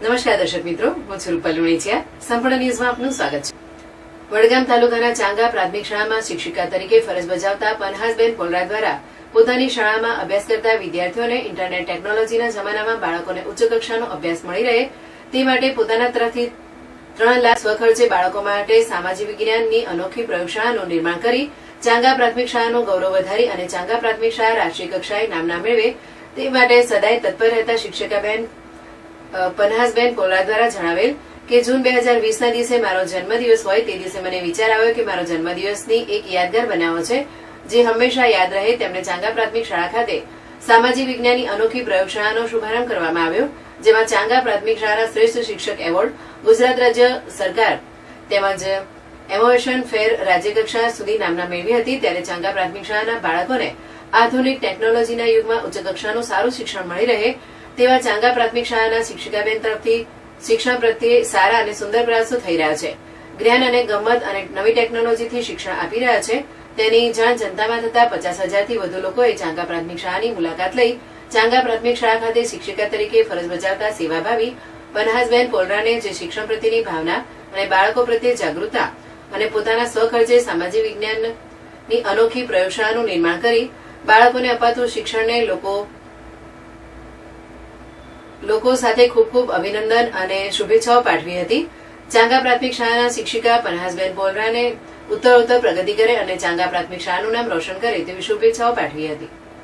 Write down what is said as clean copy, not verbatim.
નમસ્કાર દર્શક મિત્રો, હું છું રૂપલ લુણીચિયા. સંપૂર્ણ ન્યૂઝમાં આપનું સ્વાગત છે. વડગામ તાલુકાના ચાંગા પ્રાથમિક શાળામાં શિક્ષિકા તરીકે ફરજ બજાવતા પનહાસબેન પોલરા દ્વારા પોતાની શાળામાં અભ્યાસ કરતા વિદ્યાર્થીઓને ઇન્ટરનેટ ટેકનોલોજીના જમાનામાં બાળકોને ઉચ્ચ કક્ષાનો અભ્યાસ મળી રહે તે માટે પોતાના તરફથી 3 લાખ સ્વખર્ચે બાળકો માટે સામાજિક વિજ્ઞાનની અનોખી પ્રયોગશાળાનું નિર્માણ કરી ચાંગા પ્રાથમિક શાળાનું ગૌરવ વધારી અને ચાંગા પ્રાથમિક શાળા રાષ્ટ્રીય કક્ષાએ નામના મેળવે તે માટે સદાય તત્પર રહેતા શિક્ષિકાબેન પનહાસબેન પોલરા દ્વારા જણાવેલ કે જૂન 2020ના દિવસે મારો જન્મદિવસ હોય તે દિવસે મને વિચાર આવ્યો કે મારો જન્મદિવસની એક યાદગાર બનાવો છે જે હંમેશા યાદ રહે. તેમણે ચાંગા પ્રાથમિક શાળા ખાતે સામાજિક વિજ્ઞાનની અનોખી પ્રયોગશાળાનો શુભારંભ કરવામાં આવ્યો, જેમાં ચાંગા પ્રાથમિક શાળા શ્રેષ્ઠ શિક્ષક એવોર્ડ, ગુજરાત રાજ્ય સરકાર તેમજ ઇનોવેશન ફેર રાજ્યકક્ષા સુધી નામના મેળવી હતી. ત્યારે ચાંગા પ્રાથમિક શાળાના બાળકોને આધુનિક ટેકનોલોજીના યુગમાં ઉચ્ચ કક્ષાનું સારું શિક્ષણ મળી રહે તેવા ચાંગા પ્રાથમિક શાળાના શિક્ષિકાબેન તરફથી શિક્ષણ પ્રત્યે સારા અને સુંદર પ્રયાસો થઈ રહ્યા છે. જ્ઞાન અને ગમ્મત અને નવી ટેકનોલોજીથી શિક્ષણ આપી રહ્યા છે તેની જાણ જનતામાં થતા 50,000થી વધુ લોકોએ ચાંગા પ્રાથમિક શાળાની મુલાકાત લઈ ચાંગા પ્રાથમિક શાળા ખાતે શિક્ષિકા તરીકે ફરજ બજાવતા સેવાભાવી પનહાસબેન પોલરાને જે શિક્ષણ પ્રત્યેની ભાવના અને બાળકો પ્રત્યે જાગૃતતા અને પોતાના સ્વખર્ચે સામાજિક વિજ્ઞાનની અનોખી પ્રયોગશાળાનું નિર્માણ કરી બાળકોને અપાતું શિક્ષણને લોકો સાથે ખૂબ ખૂબ અભિનંદન અને શુભેચ્છાઓ પાઠવી હતી. ચાંગા પ્રાથમિક શાળાના શિક્ષિકા પનહાસબેન પોલરાને ઉત્તરોત્તર પ્રગતિ કરે અને ચાંગા પ્રાથમિક શાળાનું નામ રોશન કરે તેવી શુભેચ્છાઓ પાઠવી હતી.